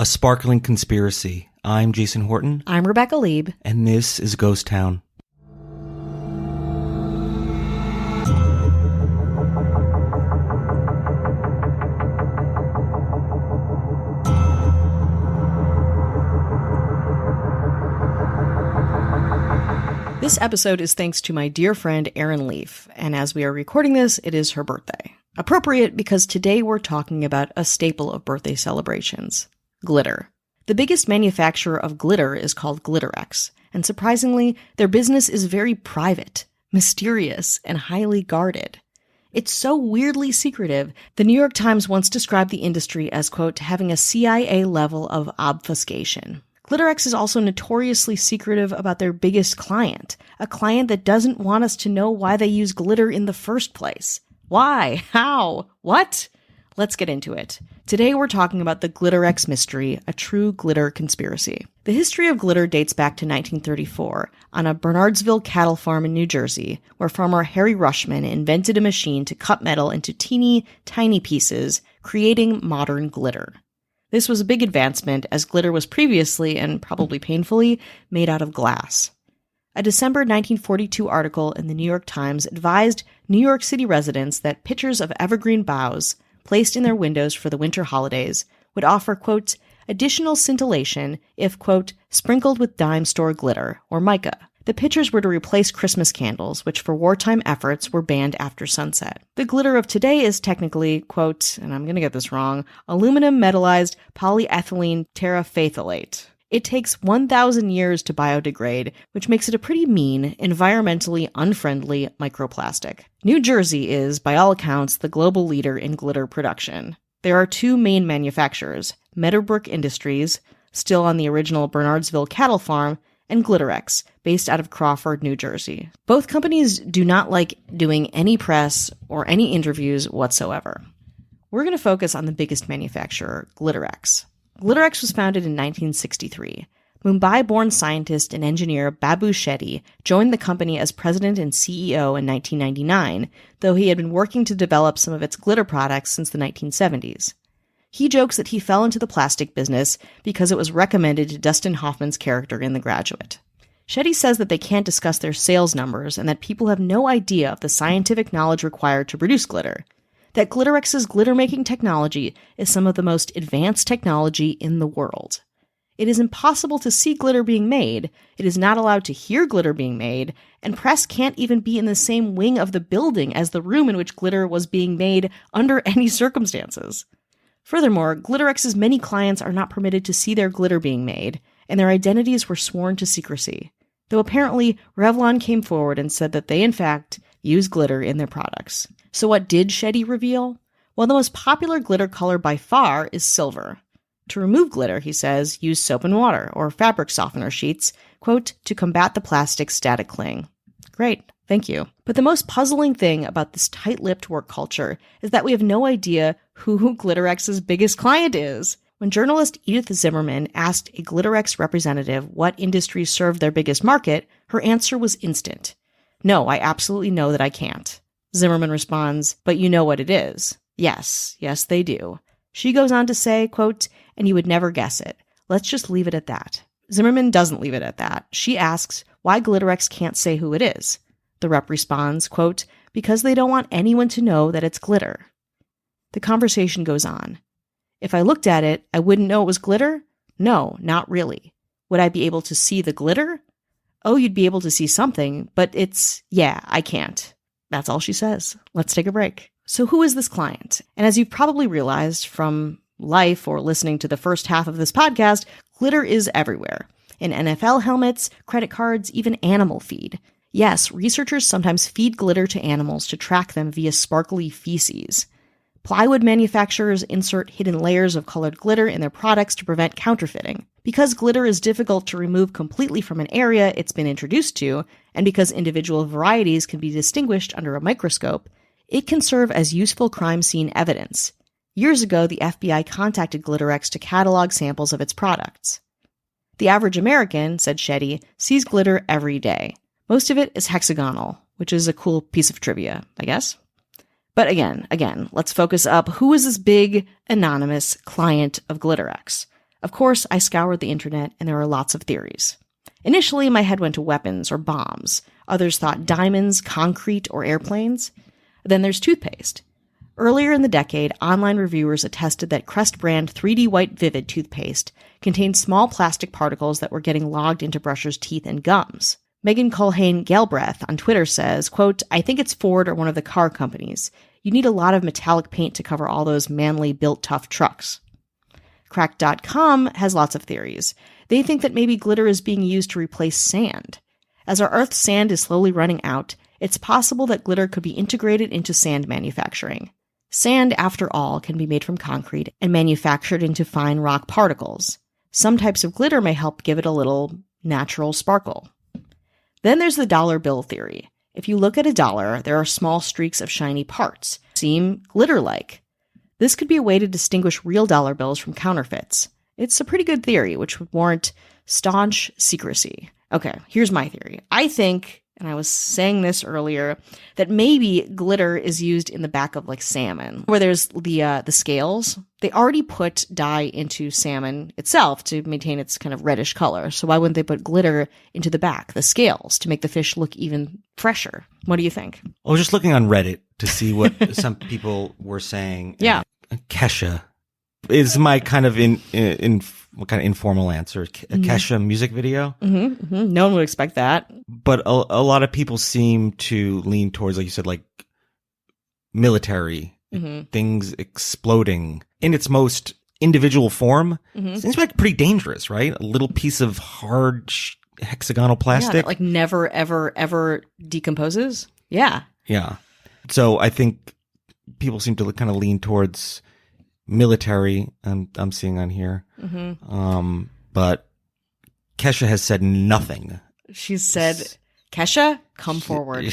A Sparkling Conspiracy. I'm Jason Horton. I'm Rebecca Lieb. And this is Ghost Town. This episode is thanks to my dear friend Erin Leaf, and as we are recording this, it is her birthday. Appropriate because today we're talking about a staple of birthday celebrations, glitter. The biggest manufacturer of glitter is called Glitterex, and surprisingly, their business is very private, mysterious, and highly guarded. It's so weirdly secretive, the New York Times once described the industry as, quote, having a CIA level of obfuscation. Glitterex is also notoriously secretive about their biggest client, a client that doesn't want us to know why they use glitter in the first place. Why? How? What? Let's get into it. Today we're talking about the Glitterex mystery, a true glitter conspiracy. The history of glitter dates back to 1934, on a Bernardsville cattle farm in New Jersey, where farmer Harry Rushman invented a machine to cut metal into teeny, tiny pieces, creating modern glitter. This was a big advancement, as glitter was previously, and probably painfully, made out of glass. A December 1942 article in the New York Times advised New York City residents that pictures of evergreen boughs, placed in their windows for the winter holidays, would offer, quote, additional scintillation if, quote, sprinkled with dime store glitter, or mica. The pictures were to replace Christmas candles, which for wartime efforts were banned after sunset. The glitter of today is technically, quote, and I'm going to get this wrong, aluminum metallized polyethylene terephthalate. It takes 1,000 years to biodegrade, which makes it a pretty mean, environmentally unfriendly microplastic. New Jersey is, by all accounts, the global leader in glitter production. There are two main manufacturers, Meadowbrook Industries, still on the original Bernardsville cattle farm, and Glitterex, based out of Crawford, New Jersey. Both companies do not like doing any press or any interviews whatsoever. We're going to focus on the biggest manufacturer, Glitterex. Glitterex was founded in 1963. Mumbai-born scientist and engineer Babu Shetty joined the company as president and CEO in 1999, though he had been working to develop some of its glitter products since the 1970s. He jokes that he fell into the plastic business because it was recommended to Dustin Hoffman's character in The Graduate. Shetty says that they can't discuss their sales numbers and that people have no idea of the scientific knowledge required to produce glitter. That Glitterex's glitter-making technology is some of the most advanced technology in the world. It is impossible to see glitter being made, it is not allowed to hear glitter being made, and press can't even be in the same wing of the building as the room in which glitter was being made under any circumstances. Furthermore, Glitterex's many clients are not permitted to see their glitter being made, and their identities were sworn to secrecy. Though apparently, Revlon came forward and said that they, in fact, use glitter in their products. So what did Shetty reveal? Well, the most popular glitter color by far is silver. To remove glitter, he says, use soap and water, or fabric softener sheets, quote, to combat the plastic static cling. Great. Thank you. But the most puzzling thing about this tight-lipped work culture is that we have no idea who Glitterex's biggest client is. When journalist Edith Zimmerman asked a Glitterex representative what industries served their biggest market, her answer was instant. No, I absolutely know that I can't. Zimmerman responds, but you know what it is. Yes, they do. She goes on to say, quote, and you would never guess it. Let's just leave it at that. Zimmerman doesn't leave it at that. She asks why Glitterex can't say who it is. The rep responds, quote, because they don't want anyone to know that it's glitter. The conversation goes on. If I looked at it, I wouldn't know it was glitter? No, not really. Would I be able to see the glitter? Oh, you'd be able to see something, but I can't. That's all she says. Let's take a break. So who is this client? And as you've probably realized from life or listening to the first half of this podcast, glitter is everywhere. In NFL helmets, credit cards, even animal feed. Yes, researchers sometimes feed glitter to animals to track them via sparkly feces. Plywood manufacturers insert hidden layers of colored glitter in their products to prevent counterfeiting. Because glitter is difficult to remove completely from an area it's been introduced to, and because individual varieties can be distinguished under a microscope, it can serve as useful crime scene evidence. Years ago, the FBI contacted Glitterex to catalog samples of its products. The average American, said Shetty, sees glitter every day. Most of it is hexagonal, which is a cool piece of trivia, I guess. But again, let's focus up. Who is this big, anonymous client of Glitterex? Of course, I scoured the internet and there are lots of theories. Initially, my head went to weapons or bombs. Others thought diamonds, concrete, or airplanes. Then there's toothpaste. Earlier in the decade, online reviewers attested that Crest brand 3D White Vivid toothpaste contained small plastic particles that were getting logged into brushers' teeth and gums. Megan Culhane Galbraith on Twitter says, quote, I think it's Ford or one of the car companies. You need a lot of metallic paint to cover all those manly, built tough trucks. Cracked.com has lots of theories. They think that maybe glitter is being used to replace sand. As our Earth's sand is slowly running out, it's possible that glitter could be integrated into sand manufacturing. Sand, after all, can be made from concrete and manufactured into fine rock particles. Some types of glitter may help give it a little natural sparkle. Then there's the dollar bill theory. If you look at a dollar, there are small streaks of shiny parts, seem glitter-like. This could be a way to distinguish real dollar bills from counterfeits. It's a pretty good theory, which would warrant staunch secrecy. Okay, here's my theory. I think, and I was saying this earlier, that maybe glitter is used in the back of like salmon, where there's the scales. They already put dye into salmon itself to maintain its kind of reddish color. So why wouldn't they put glitter into the back, the scales, to make the fish look even fresher? What do you think? I was just looking on Reddit to see what some people were saying. Yeah. Kesha is my kind of informal answer. Kesha music video. No one would expect that. But a lot of people seem to lean towards, like you said, like military things exploding in its most individual form. Seems like pretty dangerous, right? A little piece of hard hexagonal plastic. Yeah, that like never, ever, ever decomposes. Yeah. Yeah. So I think people seem to kind of lean towards military. I'm seeing on here. But Kesha has said nothing. She said, Kesha, come forward.